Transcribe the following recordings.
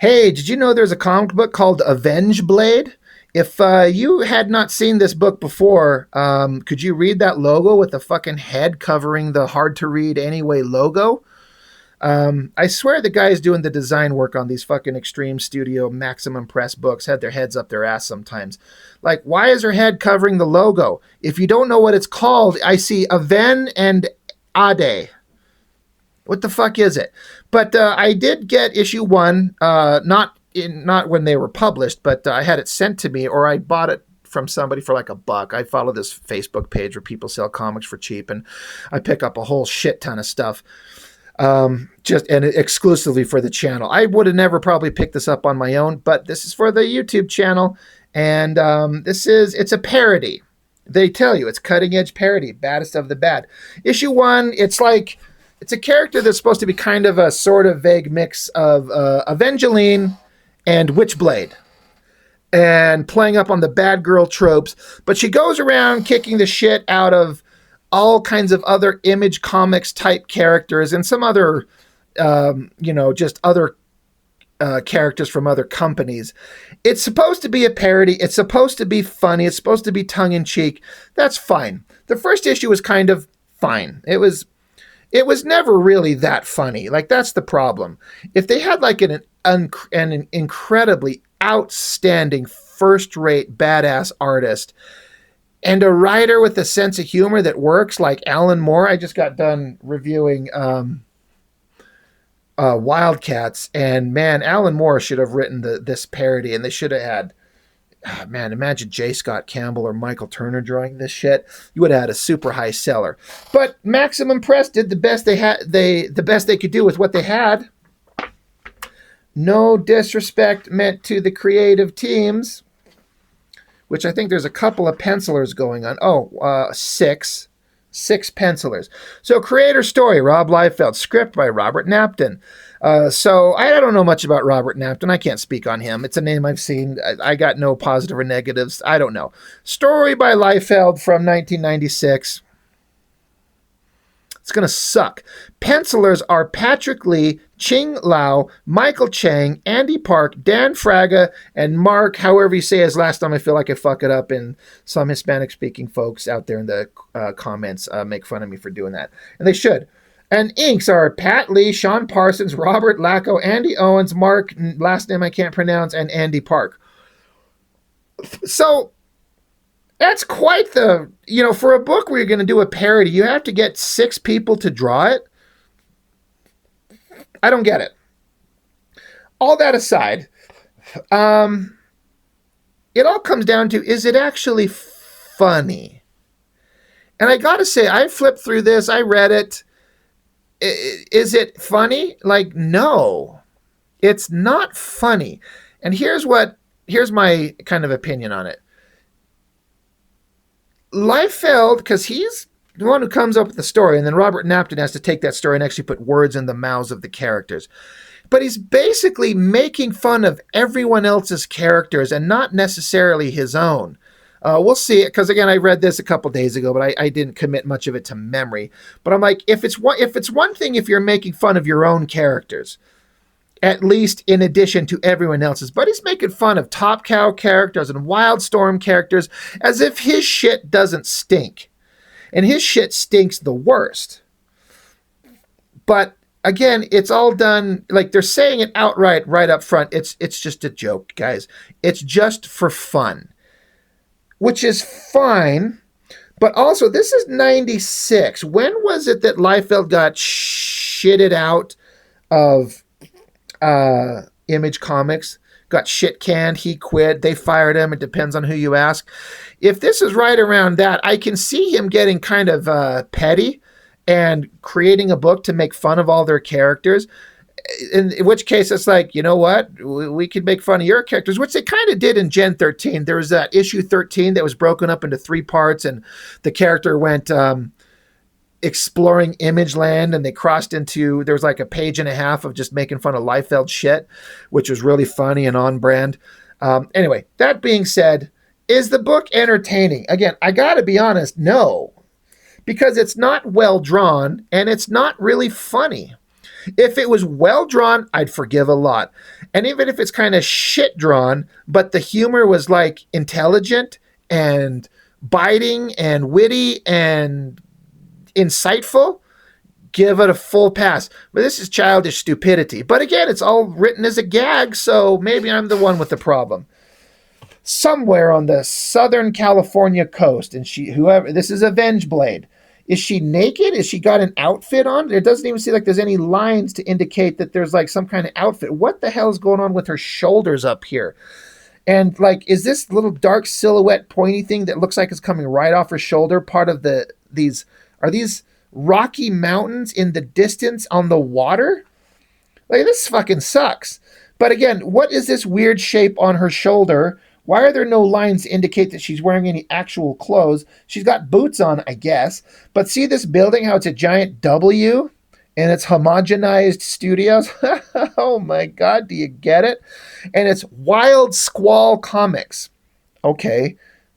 Hey, did you know there's a comic book called AVENGBLADE? If you had not seen this book before, could you read that logo with the fucking head covering the hard to read anyway logo? I swear the guys doing the design work on these fucking Extreme Studio Maximum Press books had their heads up their ass sometimes. Like, why is her head covering the logo? If you don't know what it's called, I see Aven and Ade. What the fuck is it? But I did get issue one, not when they were published, but I had it sent to me, or I bought it from somebody for like $1. I follow this Facebook page where people sell comics for cheap, and I pick up a whole shit ton of stuff, just and exclusively for the channel. I would have never probably picked this up on my own, but this is for the YouTube channel, and it's a parody. They tell you it's cutting edge parody, baddest of the bad. Issue one, it's a character that's supposed to be kind of a sort of vague mix of Evangeline and Witchblade, and playing up on the bad girl tropes. But she goes around kicking the shit out of all kinds of other Image Comics type characters and some other, just other characters from other companies. It's supposed to be a parody. It's supposed to be funny. It's supposed to be tongue in cheek. That's fine. The first issue was kind of fine. It was never really that funny. Like, that's the problem. If they had like an incredibly outstanding first-rate badass artist and a writer with a sense of humor that works, like Alan Moore. I just got done reviewing Wildcats, and man, Alan Moore should have written this parody, and they should have had, imagine J. Scott Campbell or Michael Turner drawing this shit. You would have had a super high seller. But Maximum Press did the best the best they could do with what they had. No disrespect meant to the creative teams, which I think there's a couple of pencilers going on. Six pencilers. So creator story, Rob Liefeld. Script by Robert Napton. So I don't know much about Robert Napton. I can't speak on him. It's a name I've seen. I got no positive or negatives. I don't know. Story by Liefeld from 1996. It's going to suck. Pencilers are Patrick Lee, Ching Lau, Michael Chang, Andy Park, Dan Fraga, and Mark, however you say his last name. I feel like I fuck it up, and some Hispanic-speaking folks out there in the comments make fun of me for doing that. And they should. And inks are Pat Lee, Sean Parsons, Robert Lacko, Andy Owens, Mark, last name I can't pronounce, and Andy Park. So that's quite the, for a book where you're going to do a parody, you have to get 6 people to draw it. I don't get it. All that aside, it all comes down to, is it actually funny? And I got to say, I flipped through this. I read it. Is it funny? Like, no, it's not funny. And here's my kind of opinion on it. Liefeld, because he's the one who comes up with the story, and then Robert Napton has to take that story and actually put words in the mouths of the characters. But he's basically making fun of everyone else's characters and not necessarily his own. We'll see it, because again, I read this a couple days ago, but I didn't commit much of it to memory. But I'm like, if it's one thing if you're making fun of your own characters, at least in addition to everyone else's, but he's making fun of Top Cow characters and Wildstorm characters as if his shit doesn't stink. And his shit stinks the worst. But again, it's all done, like they're saying it outright right up front. It's just a joke, guys. It's just for fun. Which is fine, but also this is 96. When was it that Liefeld got shitted out of Image Comics? Got shit canned, he quit, they fired him. It depends on who you ask. If this is right around that, I can see him getting kind of petty and creating a book to make fun of all their characters. In which case, it's like, you know what? We could make fun of your characters, which they kind of did in Gen 13. There was that issue 13 that was broken up into 3 parts, and the character went exploring Image Land, and they crossed into, there was like a page and a half of just making fun of Liefeld shit, which was really funny and on brand. Anyway, that being said, is the book entertaining? Again, I got to be honest, no, because it's not well drawn and it's not really funny. If it was well drawn, I'd forgive a lot. And even if it's kind of shit drawn, but the humor was like intelligent and biting and witty and insightful, give it a full pass. But this is childish stupidity. But again, it's all written as a gag, so maybe I'm the one with the problem. Somewhere on the Southern California coast, and this is AVENGBLADE. Is she naked? Is she got an outfit on? It doesn't even seem like there's any lines to indicate that there's like some kind of outfit. What the hell is going on with her shoulders up here? And like, is this little dark silhouette pointy thing that looks like it's coming right off her shoulder part of these Rocky Mountains in the distance on the water? Like, this fucking sucks. But again, what is this weird shape on her shoulder? Why are there no lines to indicate that she's wearing any actual clothes? She's got boots on, I guess. But see this building, how it's a giant W? And it's homogenized studios? Oh my God, do you get it? And it's Wild Squall Comics. Okay.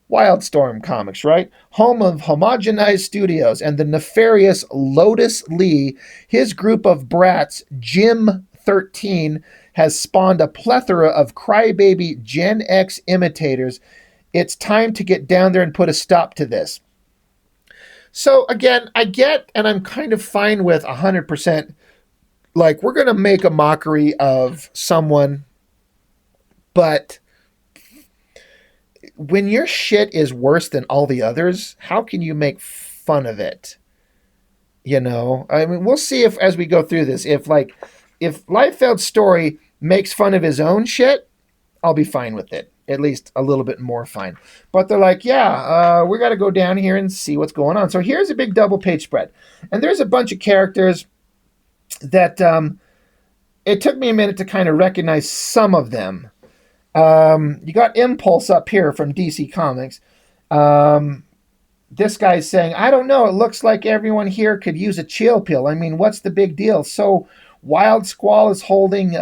Wildstorm Comics, right? Home of homogenized studios and the nefarious Lotus Lee. His group of brats, Jim 13, has spawned a plethora of crybaby Gen X imitators. It's time to get down there and put a stop to this. So again, I get, and I'm kind of fine with 100%, like, we're going to make a mockery of someone, but when your shit is worse than all the others, how can you make fun of it? You know, I mean, we'll see if, as we go through this, if Liefeld's story makes fun of his own shit, I'll be fine with it. At least a little bit more fine. But they're like, yeah, we got to go down here and see what's going on. So here's a big double page spread. And there's a bunch of characters that it took me a minute to kind of recognize some of them. You got Impulse up here from DC Comics. This guy's saying, I don't know, it looks like everyone here could use a chill pill. I mean, what's the big deal? So Wild Squall is holding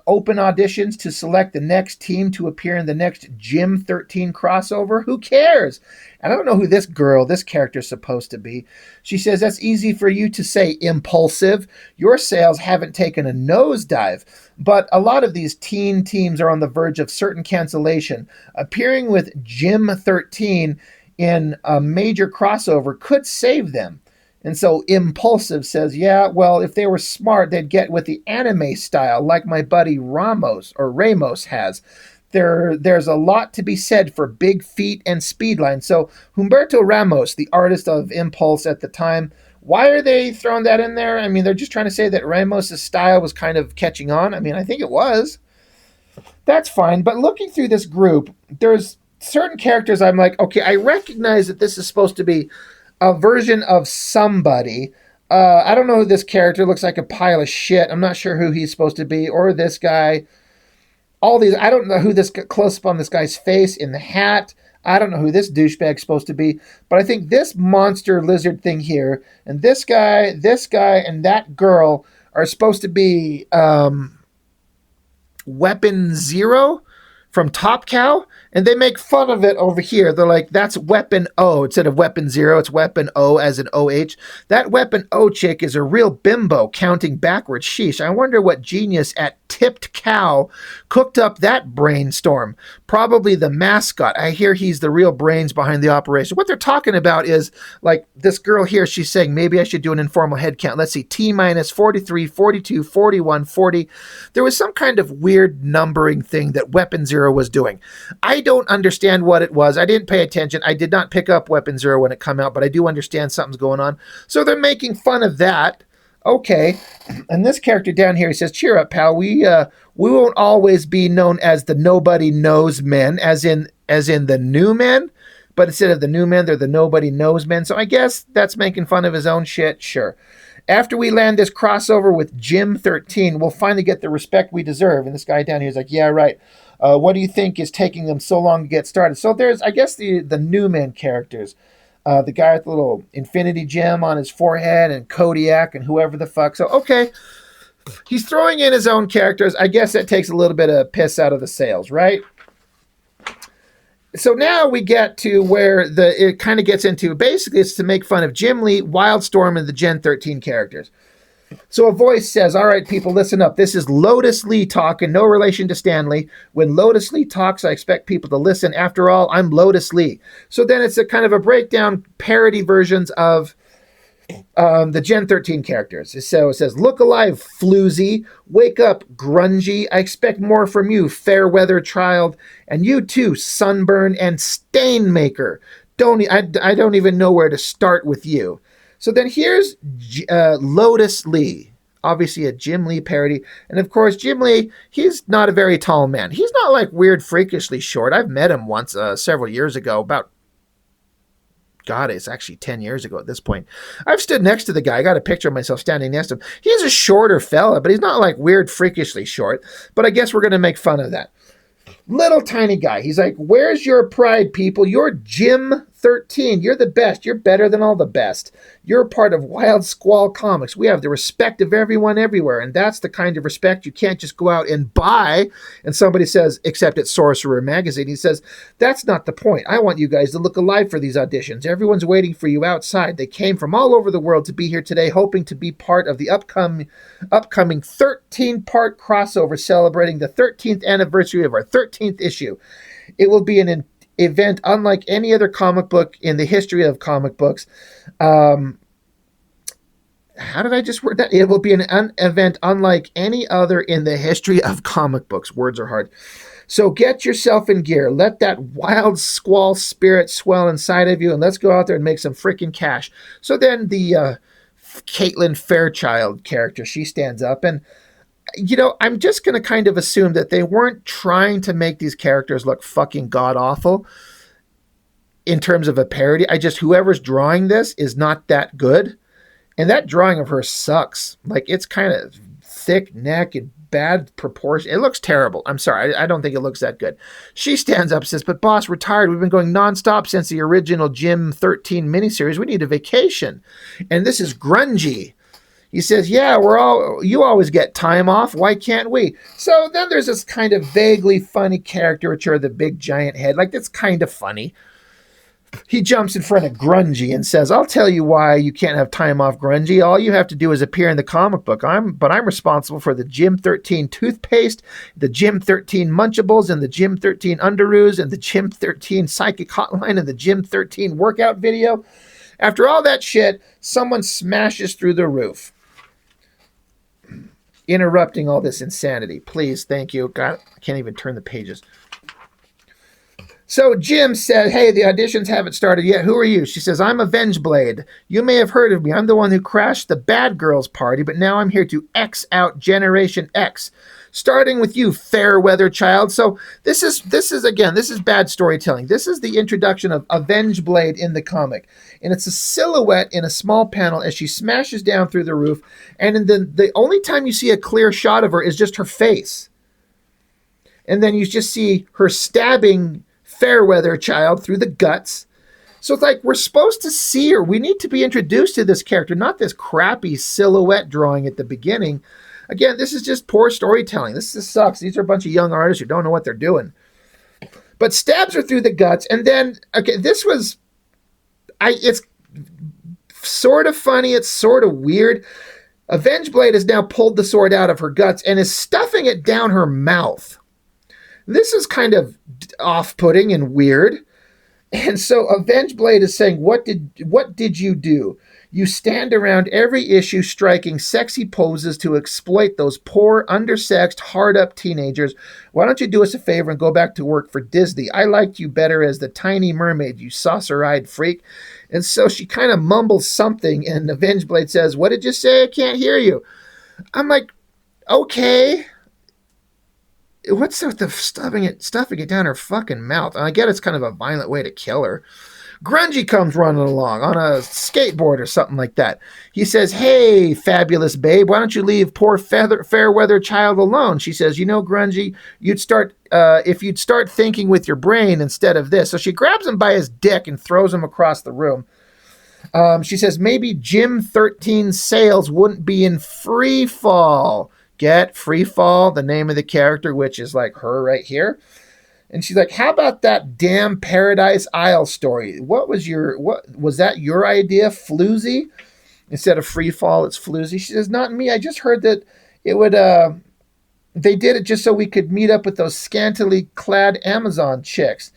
open auditions to select the next team to appear in the next Jim 13 crossover. Who cares? And I don't know who this character is supposed to be. She says, that's easy for you to say, Impulsive. Your sales haven't taken a nosedive. But a lot of these teen teams are on the verge of certain cancellation. Appearing with Jim 13 in a major crossover could save them. And so Impulsive says, yeah, well, if they were smart, they'd get with the anime style like my buddy Ramos has. There's a lot to be said for big feet and speed lines. So Humberto Ramos, the artist of Impulse at the time, why are they throwing that in there? I mean, they're just trying to say that Ramos' style was kind of catching on. I mean, I think it was. That's fine. But looking through this group, there's certain characters I'm like, okay, I recognize that this is supposed to be a version of somebody. I don't know who this character looks like, a pile of shit. I'm not sure who he's supposed to be, or this guy. All these, I don't know who this close up on this guy's face in the hat. I don't know who this douchebag's supposed to be, but I think this monster lizard thing here, and this guy, and that girl are supposed to be Weapon Zero from Top Cow, and they make fun of it over here. They're like, that's Weapon O. Instead of Weapon Zero, it's Weapon O as in OH. That Weapon O chick is a real bimbo counting backwards. Sheesh. I wonder what genius at Tipped Cow cooked up that brainstorm. Probably the mascot. I hear he's the real brains behind the operation. What they're talking about is, like, this girl here, she's saying, maybe I should do an informal head count. Let's see, T minus 43, 42, 41, 40. There was some kind of weird numbering thing that Weapon Zero was doing. I don't understand what it was. I didn't pay attention. I did not pick up Weapon Zero when it came out, but I do understand something's going on. So they're making fun of that. Okay. And this character down here, he says, cheer up, pal. We won't always be known as the nobody knows men, as in the new men, but instead of the new men, they're the nobody knows men. So I guess that's making fun of his own shit. Sure. After we land this crossover with Jim 13, we'll finally get the respect we deserve. And this guy down here is like, yeah, right. What do you think is taking them so long to get started? So there's, I guess, the new men characters. The guy with the little infinity gem on his forehead and Kodiak and whoever the fuck. So, okay, he's throwing in his own characters. I guess that takes a little bit of piss out of the sales, right? So now we get to where it kind of gets into, basically it's to make fun of Jim Lee, Wildstorm, and the Gen 13 characters. So a voice says, all right, people, listen up. This is Lotus Lee talking, no relation to Stanley. When Lotus Lee talks, I expect people to listen. After all, I'm Lotus Lee. So then it's a kind of a breakdown, parody versions of the Gen 13 characters. So it says, look alive, floozy. Wake up, grungy. I expect more from you, fair weather child. And you too, sunburn and stain maker. I don't even know where to start with you. So then here's Lotus Lee, obviously a Jim Lee parody. And of course, Jim Lee, he's not a very tall man. He's not like weird, freakishly short. I've met him once several years ago, about, God, it's actually 10 years ago at this point. I've stood next to the guy. I got a picture of myself standing next to him. He's a shorter fella, but he's not like weird, freakishly short. But I guess we're going to make fun of that. Little tiny guy. He's like, where's your pride, people? You're Jim 13. You're the best. You're better than all the best. You're part of Wild Squall Comics. We have the respect of everyone everywhere, and that's the kind of respect you can't just go out and buy. And somebody says, except at Sorcerer Magazine, he says, that's not the point. I want you guys to look alive for these auditions. Everyone's waiting for you outside. They came from all over the world to be here today, hoping to be part of the upcoming 13-part crossover celebrating the 13th anniversary of our 13th issue. It will be an event unlike any other comic book in the history of comic books. How did I just word that? It will be an event unlike any other in the history of comic books. Words are hard. So get yourself in gear. Let that wild squall spirit swell inside of you, and let's go out there and make some freaking cash. So then the Caitlin Fairchild character, she stands up, and I'm just going to kind of assume that they weren't trying to make these characters look fucking god-awful in terms of a parody. Whoever's drawing this is not that good. And that drawing of her sucks. Like, it's kind of thick neck and bad proportion. It looks terrible. I'm sorry. I don't think it looks that good. She stands up and says, but boss, we're tired. We've been going nonstop since the original Jim 13 miniseries. We need a vacation. And this is grungy. He says, yeah, you always get time off. Why can't we? So then there's this kind of vaguely funny caricature of the big giant head. Like, that's kind of funny. He jumps in front of Grungy and says, I'll tell you why you can't have time off, Grungy. All you have to do is appear in the comic book. I'm responsible for the Jim 13 toothpaste, the Jim 13 Munchables, and the Jim 13 Underoos, and the Jim 13 Psychic Hotline, and the Jim 13 workout video. After all that shit, someone smashes through the roof, interrupting all this insanity. Please, thank you. God, I can't even turn the pages. So Jim said, hey, the auditions haven't started yet. Who are you? She says, I'm AVENGBLADE. You may have heard of me. I'm the one who crashed the Bad Girls party, but now I'm here to X out Generation X. Starting with you, fair weather child. So this is bad storytelling. This is the introduction of AVENGBLADE in the comic. And it's a silhouette in a small panel as she smashes down through the roof. And then the only time you see a clear shot of her is just her face. And then you just see her stabbing Fairweather child through the guts. So it's like we're supposed to see her. We need to be introduced to this character, not this crappy silhouette drawing at the beginning. Again, this is just poor storytelling. This just sucks. These are a bunch of young artists who don't know what they're doing. But stabs her through the guts, and then, okay, it's sort of funny. It's sort of weird. AVENGBLADE has now pulled the sword out of her guts and is stuffing it down her mouth. This is kind of off-putting and weird. And so AVENGBLADE is saying, what did you do? You stand around every issue striking sexy poses to exploit those poor, undersexed, hard-up teenagers. Why don't you do us a favor and go back to work for Disney? I liked you better as the tiny mermaid, you saucer-eyed freak. And so she kind of mumbles something, and AVENGBLADE says, what did you say? I can't hear you. I'm like, okay. What's with the stuffing it down her fucking mouth? And I get it's kind of a violent way to kill her. Grungy comes running along on a skateboard or something like that. He says, hey, fabulous babe, why don't you leave poor Fairweather child alone? She says, Grungy, if you'd start thinking with your brain instead of this. So she grabs him by his dick and throws him across the room. She says, maybe Jim 13 sales wouldn't be in free fall. Get Free Fall, the name of the character, which is like her right here. And she's like, how about that damn Paradise Isle story? Was that your idea, Floozy? Instead of free fall, it's floozy. She says, not me. I just heard that it would, they did it just so we could meet up with those scantily clad Amazon chicks.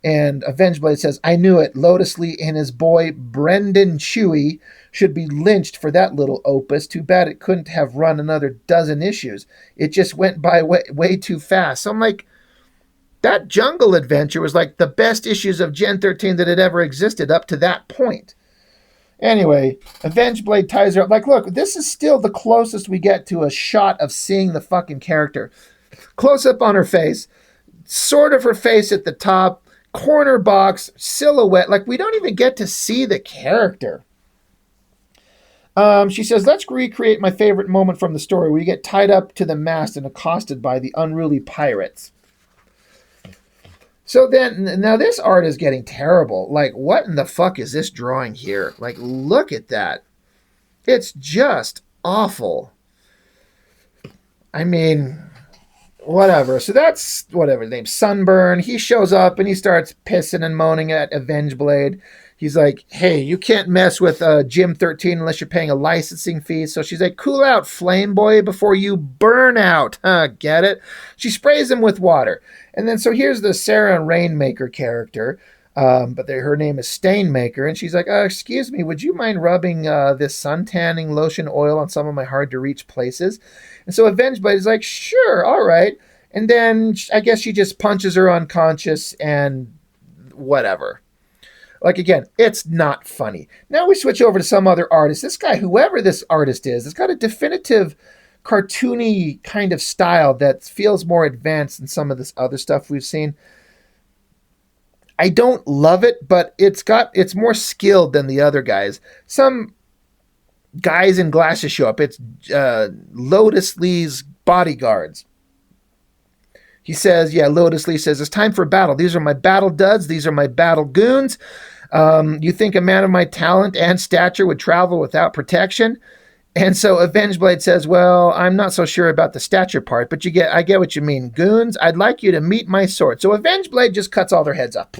And AvengeBlade says, I knew it. Lotus Lee and his boy Brendan Chewy should be lynched for that little opus. Too bad it couldn't have run another dozen issues. It just went by way too fast. So I'm like, that Jungle Adventure was like the best issues of Gen 13 that had ever existed up to that point. Anyway, AvengeBlade ties her up. Like, look, this is still the closest we get to a shot of seeing the fucking character. Close up on her face. Sort of her face at the top. Corner box. Silhouette. Like, we don't even get to see the character. She says, let's recreate my favorite moment from the story where you get tied up to the mast and accosted by the unruly pirates. So then, now this art is getting terrible. Like, what in the fuck is this drawing here? Like, look at that. It's just awful. I mean, whatever. So that's, whatever, his name's Sunburn. He shows up and he starts pissing and moaning at AvengeBlade. He's like, hey, you can't mess with Gym 13 unless you're paying a licensing fee. So she's like, cool out, Flame Boy, before you burn out. Get it? She sprays him with water. And then, so here's the Sarah Rainmaker character. But her name is Stainmaker. And she's like, excuse me, would you mind rubbing this sun tanning lotion oil on some of my hard-to-reach places? And so AvengeBlade is like, sure, all right. And then I guess she just punches her unconscious and whatever. Like, again, it's not funny. Now we switch over to some other artist. This guy, whoever this artist is, has got a definitive cartoony kind of style that feels more advanced than some of this other stuff we've seen. I don't love it, but it's more skilled than the other guys. Some guys in glasses show up. It's Lotus Lee's bodyguards. He says, Lotus Lee says, it's time for battle. These are my battle duds. These are my battle goons. You think a man of my talent and stature would travel without protection? And so AvengeBlade says, well, I'm not so sure about the stature part, but I get what you mean. Goons, I'd like you to meet my sword. So AvengeBlade just cuts all their heads up.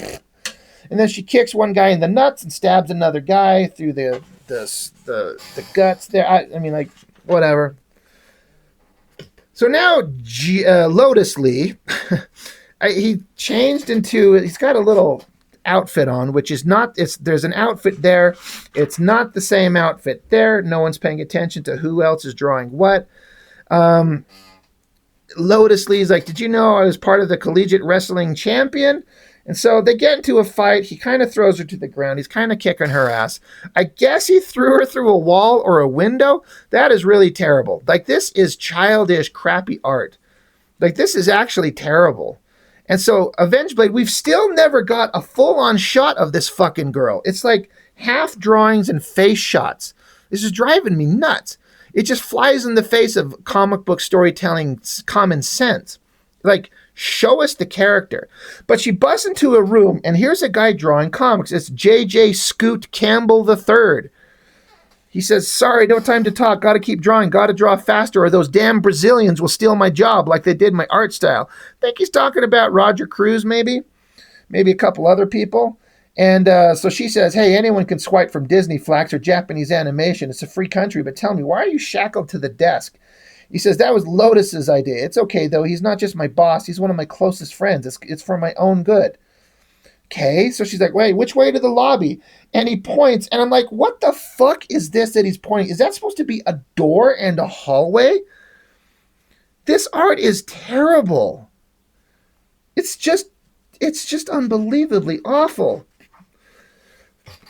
And then she kicks one guy in the nuts and stabs another guy through the guts there. I mean, like, whatever. So now Lotus Lee, he changed into, he's got a little outfit on, which is not, there's an outfit there. It's not the same outfit there. No one's paying attention to who else is drawing what. Lotus Lee's like, did you know I was part of the collegiate wrestling champion? And so they get into a fight. He kind of throws her to the ground. He's kind of kicking her ass. I guess he threw her through a wall or a window. That is really terrible. Like, this is childish, crappy art. Like, this is actually terrible. And so, AvengeBlade, we've still never got a full-on shot of this fucking girl. It's like half drawings and face shots. This is driving me nuts. It just flies in the face of comic book storytelling common sense. Like, show us the character. But she busts into a room, and here's a guy drawing comics. It's J.J. Scoot Campbell III. He says, sorry, no time to talk. Got to keep drawing. Got to draw faster, or those damn Brazilians will steal my job like they did my art style. I think he's talking about Roger Cruz, maybe a couple other people. And so she says, hey, anyone can swipe from Disney Flax or Japanese animation. It's a free country, but tell me, why are you shackled to the desk? He says, that was Lotus's idea. It's okay, though. He's not just my boss. He's one of my closest friends. It's for my own good. Okay, so she's like, wait, which way to the lobby? And he points, and I'm like, what the fuck is this that he's pointing? Is that supposed to be a door and a hallway? This art is terrible. It's just unbelievably awful.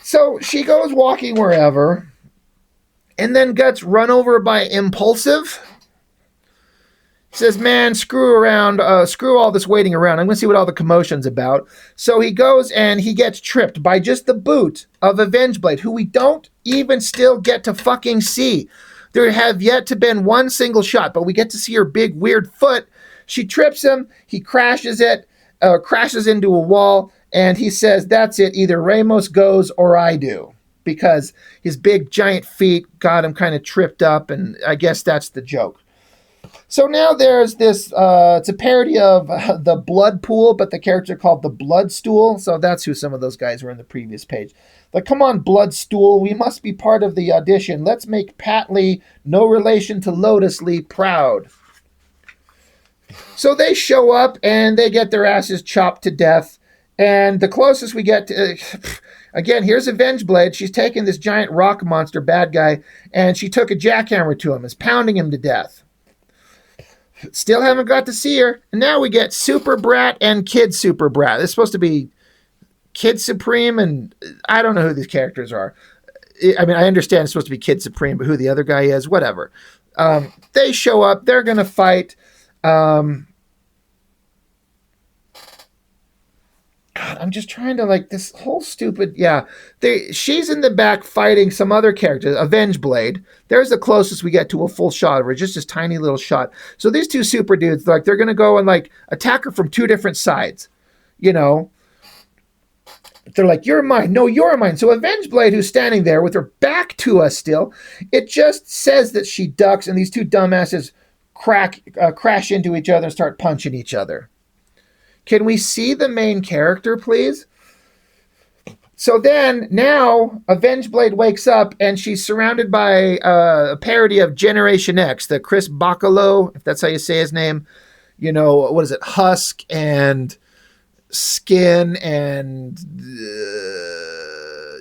So she goes walking wherever, and then gets run over by Impulsive. Says, man, screw all this waiting around. I'm going to see what all the commotion's about. So he goes and he gets tripped by just the boot of AvengeBlade, who we don't even still get to fucking see. There have yet to been one single shot, but we get to see her big, weird foot. She trips him. He crashes into a wall, and he says, that's it. Either Ramos goes or I do, because his big, giant feet got him kind of tripped up, and I guess that's the joke. So now there's this, it's a parody of the Blood Pool, but the character called the Blood Stool. So that's who some of those guys were in the previous page. Like, come on, Blood Stool, we must be part of the audition. Let's make Pat Lee, no relation to Lotus Lee, proud. So they show up and they get their asses chopped to death. And the closest we get to, again, here's AVENGBLADE. She's taking this giant rock monster bad guy, and she took a jackhammer to him, is pounding him to death. Still haven't got to see her. And now we get Super Brat and Kid Super Brat. It's supposed to be Kid Supreme, and I don't know who these characters are. I mean, I understand it's supposed to be Kid Supreme, but who the other guy is, whatever. They show up. They're going to fight. God, I'm just trying to, like, this whole stupid, yeah. She's in the back fighting some other characters, AVENGBLADE. There's the closest we get to a full shot of her, just this tiny little shot. So these two super dudes, like, they're going to go and, like, attack her from two different sides. You know? They're like, you're mine. No, you're mine. So AVENGBLADE, who's standing there with her back to us still, it just says that she ducks, and these two dumbasses crash into each other and start punching each other. Can we see the main character, please? So then, now, AVENGBLADE wakes up, and she's surrounded by a parody of Generation X, the Chris Bacalo, if that's how you say his name. You know, what is it? Husk and Skin and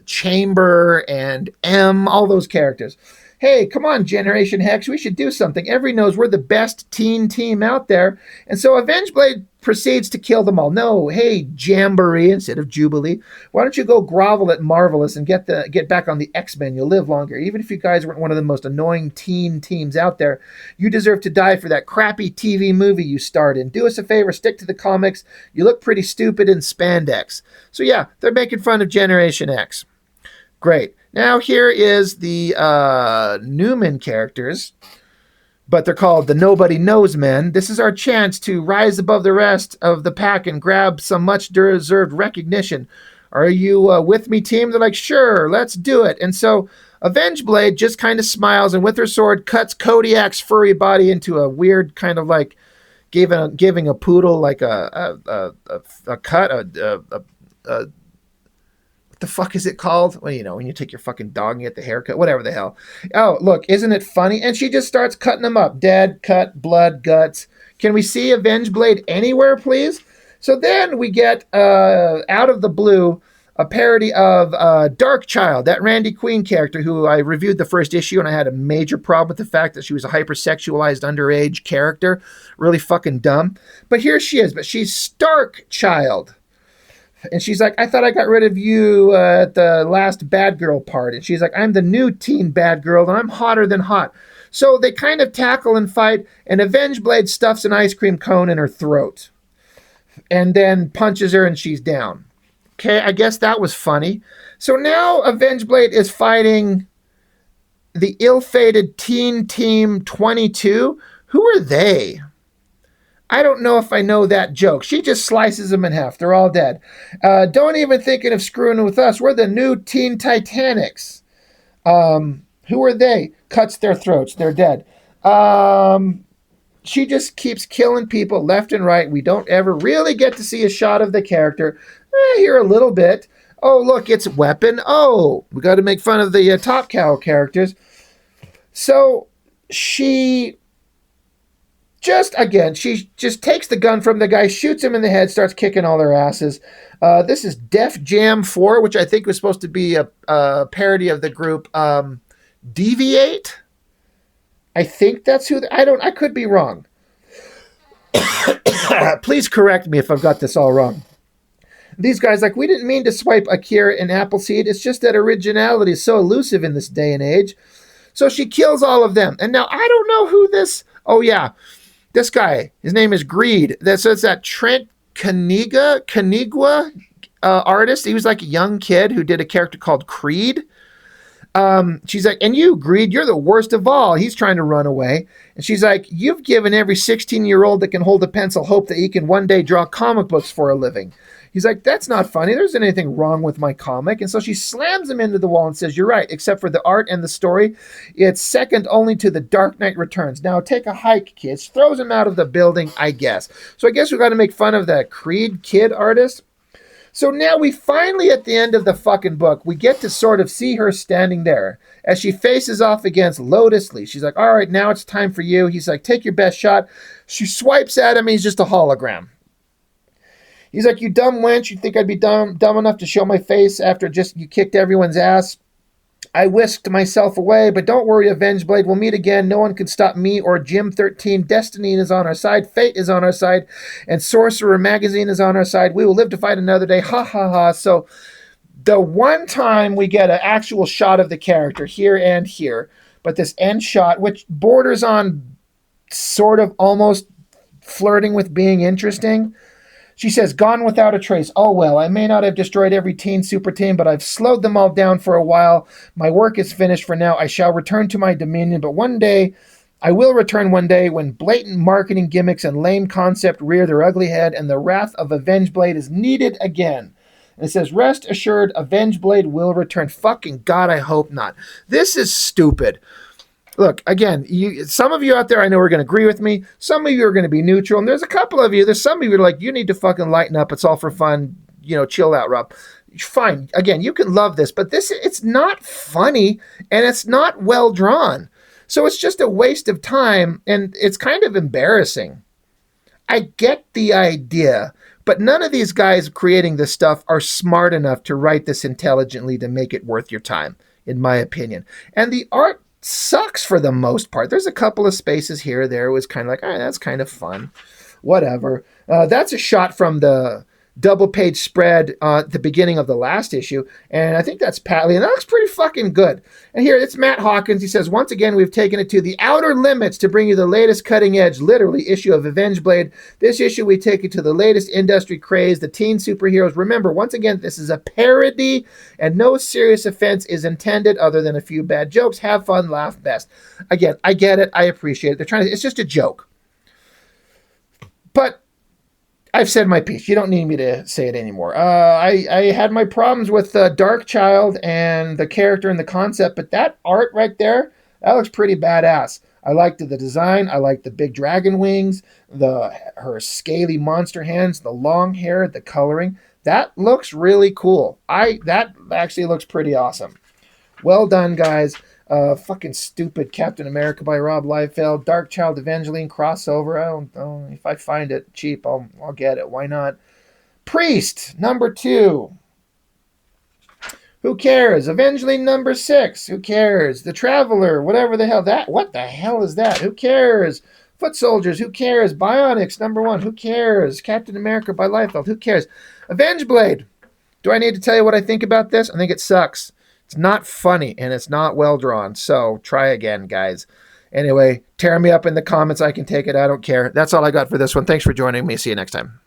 Chamber and M, all those characters. Hey, come on, Generation X, we should do something. Everybody knows we're the best teen team out there. And so AVENGBLADE proceeds to kill them all. No, hey, Jamboree instead of Jubilee. Why don't you go grovel at Marvelous and get back on the X-Men? You'll live longer. Even if you guys weren't one of the most annoying teen teams out there, you deserve to die for that crappy TV movie you starred in. Do us a favor, stick to the comics. You look pretty stupid in spandex. So yeah, they're making fun of Generation X. Great. Now here is the Newman characters, but they're called the Nobody Knows Men. This is our chance to rise above the rest of the pack and grab some much-deserved recognition. Are you with me, team? They're like, sure, let's do it. And so AVENGBLADE just kind of smiles and with her sword cuts Kodiak's furry body into a weird kind of like giving a poodle like a cut, the fuck is it called? Well, you know, when you take your fucking dog and get the haircut, whatever the hell. Oh, look, isn't it funny? And she just starts cutting them up. Dead, cut, blood, guts. Can we see AVENGBLADE anywhere, please? So then we get, out of the blue, a parody of Dark Child, that Randy Queen character who I reviewed the first issue, and I had a major problem with the fact that she was a hypersexualized underage character. Really fucking dumb. But here she is, but she's Stark Child. And she's like, I thought I got rid of you at the last bad girl part. And she's like, I'm the new teen bad girl, and I'm hotter than hot. So they kind of tackle and fight, and AVENGBLADE stuffs an ice cream cone in her throat. And then punches her, and she's down. Okay, I guess that was funny. So now AVENGBLADE is fighting the ill-fated Teen Team 22. Who are they? I don't know if I know that joke. She just slices them in half. They're all dead. Don't even thinking of screwing with us. We're the new Teen Titanics. Who are they? Cuts their throats. They're dead. She just keeps killing people left and right. We don't ever really get to see a shot of the character. Here a little bit. Oh, look, it's Weapon. Oh, we got to make fun of the Top Cow characters. So she just takes the gun from the guy, shoots him in the head, starts kicking all their asses. This is Def Jam 4, which I think was supposed to be a parody of the group Deviate. I think that's who. I could be wrong. Please correct me if I've got this all wrong. These guys, like, we didn't mean to swipe Akira and Appleseed. It's just that originality is so elusive in this day and age. So she kills all of them. And now I don't know who this. Oh, yeah. This guy, his name is Greed. So it's that Trent Canigua artist. He was like a young kid who did a character called Creed. She's like, and you, Greed, you're the worst of all. He's trying to run away. And she's like, you've given every 16-year-old that can hold a pencil hope that he can one day draw comic books for a living. He's like, that's not funny. There's anything wrong with my comic. And so she slams him into the wall and says, you're right, except for the art and the story. It's second only to The Dark Knight Returns. Now take a hike, kids. Throws him out of the building, I guess. So I guess we got to make fun of the Creed kid artist. So now we finally, at the end of the fucking book, we get to sort of see her standing there as she faces off against Lotus Lee. She's like, all right, now it's time for you. He's like, take your best shot. She swipes at him. He's just a hologram. He's like, you dumb wench. You think I'd be dumb enough to show my face after just you kicked everyone's ass? I whisked myself away, but don't worry, AVENGBLADE. We'll meet again. No one can stop me or Jim 13. Destiny is on our side. Fate is on our side. And Sorcerer Magazine is on our side. We will live to fight another day. Ha, ha, ha. So the one time we get an actual shot of the character here and here, but this end shot, which borders on sort of almost flirting with being interesting. She says, gone without a trace. Oh, well, I may not have destroyed every teen super team, but I've slowed them all down for a while. My work is finished for now. I shall return to my dominion, but one day, I will return one day when blatant marketing gimmicks and lame concept rear their ugly head and the wrath of AVENGBLADE is needed again. And it says, rest assured, AVENGBLADE will return. Fucking God, I hope not. This is stupid. Look, again, some of you out there I know are going to agree with me. Some of you are going to be neutral. And there's a couple of you, there's some of you are like, you need to fucking lighten up. It's all for fun. Chill out, Rob. Fine. Again, you can love this, but it's not funny and it's not well drawn. So it's just a waste of time and it's kind of embarrassing. I get the idea, but none of these guys creating this stuff are smart enough to write this intelligently to make it worth your time, in my opinion. And the art sucks for the most part. There's a couple of spaces here or there. It was kind of like, that's kind of fun. Whatever. That's a shot from the double page spread at the beginning of the last issue. And I think that's Pat Lee. And that looks pretty fucking good. And here, it's Matt Hawkins. He says, once again, we've taken it to the outer limits to bring you the latest cutting edge, literally, issue of AVENGBLADE. This issue, we take it to the latest industry craze, the teen superheroes. Remember, once again, this is a parody and no serious offense is intended other than a few bad jokes. Have fun, laugh best. Again, I get it. I appreciate it. They're trying to, it's just a joke. But I've said my piece. You don't need me to say it anymore. I had my problems with Dark Child and the character and the concept, but that art right there, that looks pretty badass. I liked the design. I liked the big dragon wings, her scaly monster hands, the long hair, the coloring. That looks really cool. That actually looks pretty awesome. Well done, guys. Fucking stupid Captain America by Rob Liefeld, Dark Child Evangeline crossover. I don't if I find it cheap, I'll get it. Why not? Priest number 2. Who cares? Evangeline number 6. Who cares? The Traveler, whatever the hell that. What the hell is that? Who cares? Foot Soldiers, who cares? Bionics number 1. Who cares? Captain America by Liefeld. Who cares? AVENGBLADE. Do I need to tell you what I think about this? I think it sucks. It's not funny, and it's not well drawn. So try again, guys. Anyway, tear me up in the comments. I can take it. I don't care. That's all I got for this one. Thanks for joining me. See you next time.